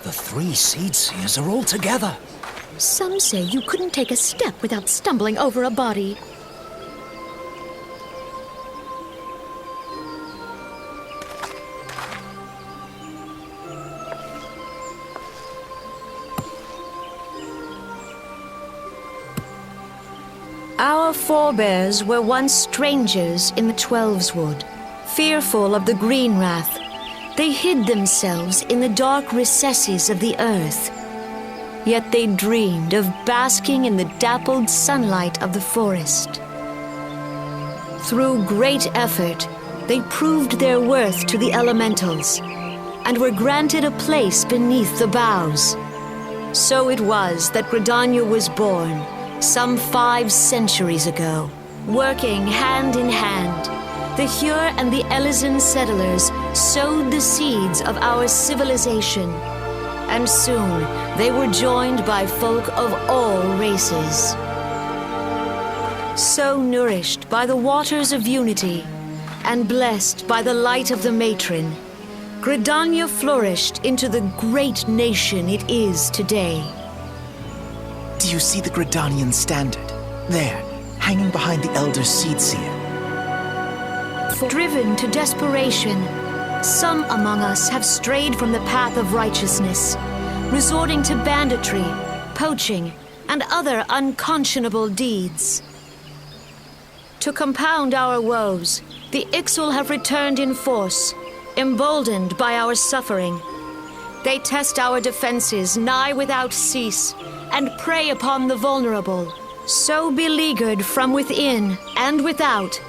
The 3 seed seers are all together. Some say you couldn't take a step without stumbling over a body. Our forebears were once strangers in the Twelveswood, fearful of the Green Wrath. They hid themselves in the dark recesses of the earth. Yet they dreamed of basking in the dappled sunlight of the forest. Through great effort, they proved their worth to the elementals, and were granted a place beneath the boughs. So it was that Gridania was born, some 5 centuries ago. Working hand in hand, the Hyur and the Elysian settlers sowed the seeds of our civilization, and soon they were joined by folk of all races. So nourished by the waters of unity, and blessed by the light of the matron, Gridania flourished into the great nation it is today. Do you see the Gridanian standard? There, hanging behind the Elder Seedseer. Driven to desperation, some among us have strayed from the path of righteousness, resorting to banditry, poaching, and other unconscionable deeds. To compound our woes, the Ixal have returned in force, emboldened by our suffering. They test our defenses nigh without cease, and prey upon the vulnerable. So beleaguered from within and without,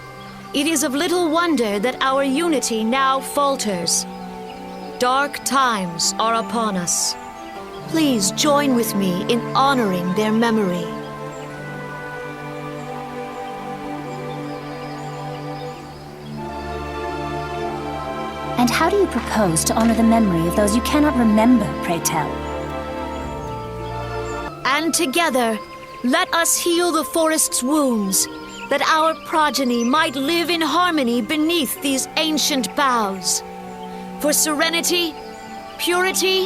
it is of little wonder that our unity now falters. Dark times are upon us. Please join with me in honoring their memory. And how do you propose to honor the memory of those you cannot remember, pray tell? And together, let us heal the forest's wounds, that our progeny might live in harmony beneath these ancient boughs. For serenity, purity,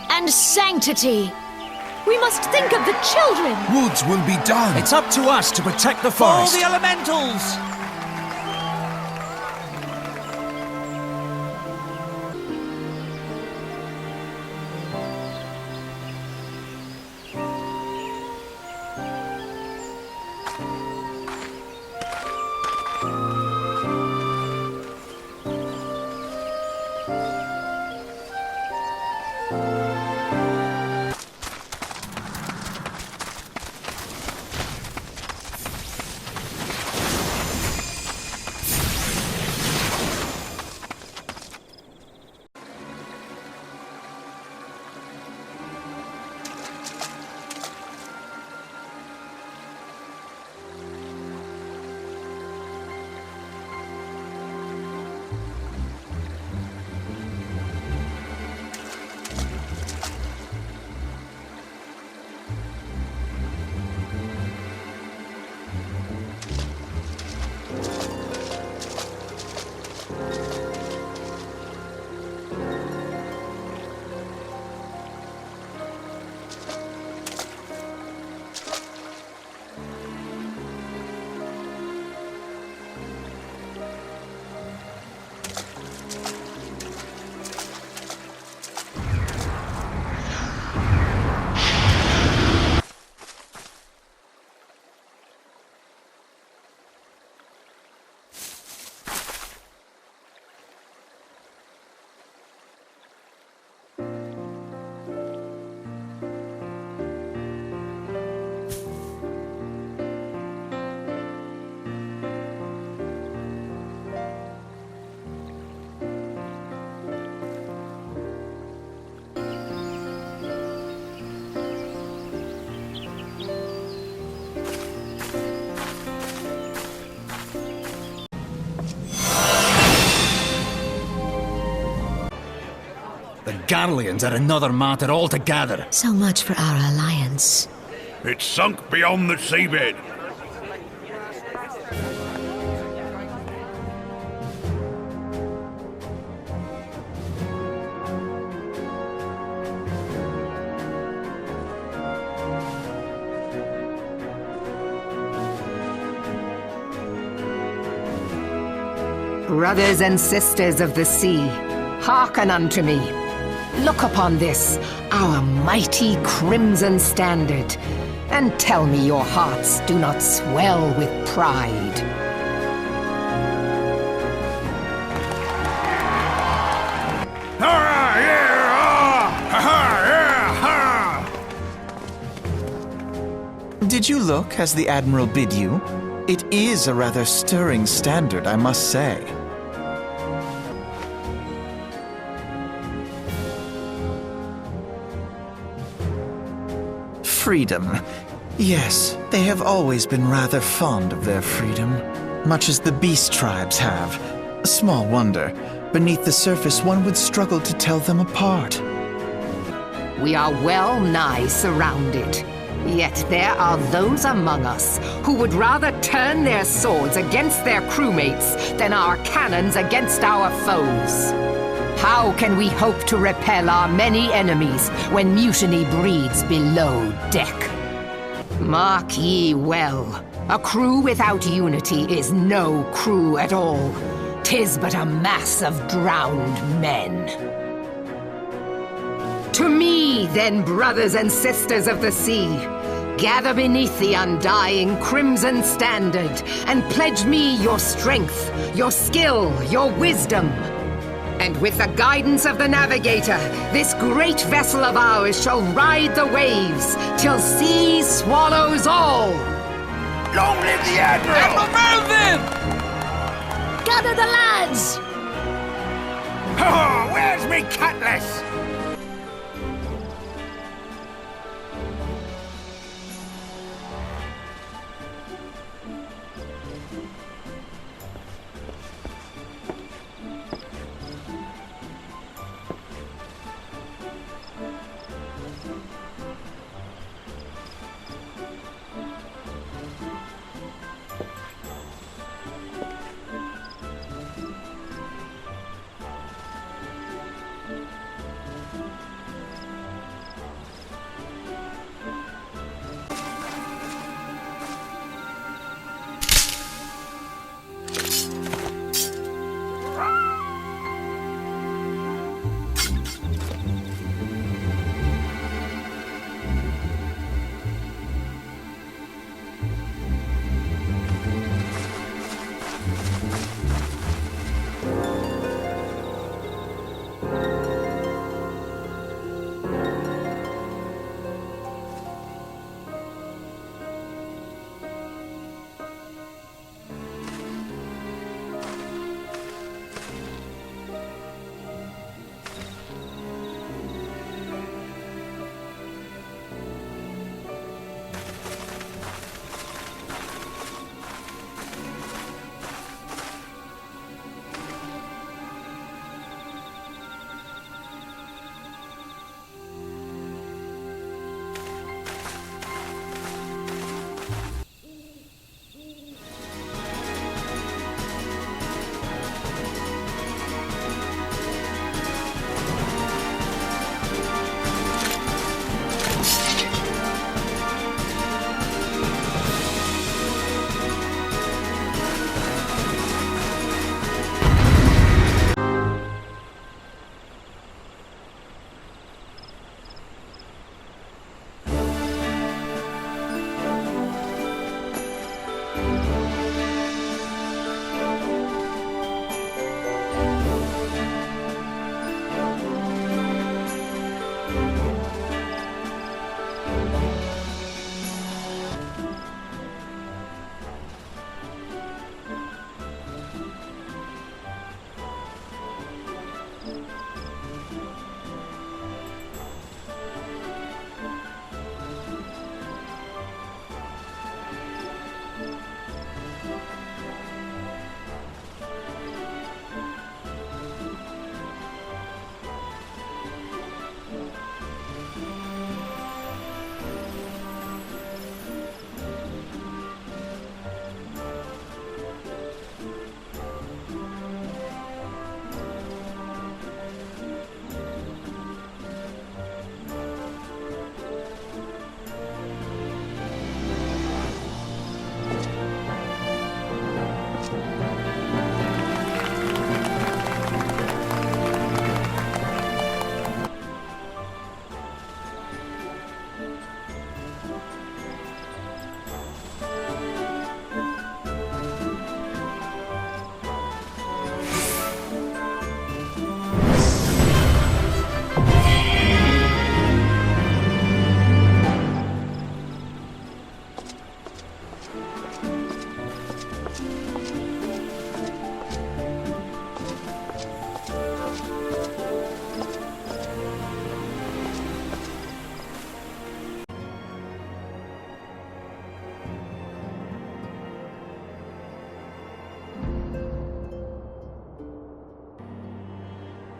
and sanctity, we must think of the children. Woods will be done. It's up to us to protect the For all forest. the elementals! The Garleans are another matter altogether. So much for our alliance. It's sunk beyond the seabed. Brothers and sisters of the sea, hearken unto me. Look upon this, our mighty crimson standard, and tell me your hearts do not swell with pride. Did you look as the Admiral bid you? It is a rather stirring standard, I must say. Freedom. Yes, they have always been rather fond of their freedom, much as the beast tribes have. Small wonder. Beneath the surface, one would struggle to tell them apart. We are well nigh surrounded. Yet there are those among us who would rather turn their swords against their crewmates than our cannons against our foes. How can we hope to repel our many enemies when mutiny breeds below deck? Mark ye well, a crew without unity is no crew at all. 'Tis but a mass of drowned men. To me, then, brothers and sisters of the sea, gather beneath the undying crimson standard and pledge me your strength, your skill, your wisdom. And with the guidance of the navigator, this great vessel of ours shall ride the waves till sea swallows all. Long live the Admiral! Melvin! Gather the lads! Oh, where's me cutlass?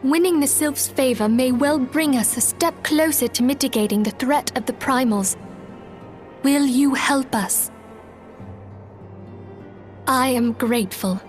Winning the Sylph's favor may well bring us a step closer to mitigating the threat of the primals. Will you help us? I am grateful.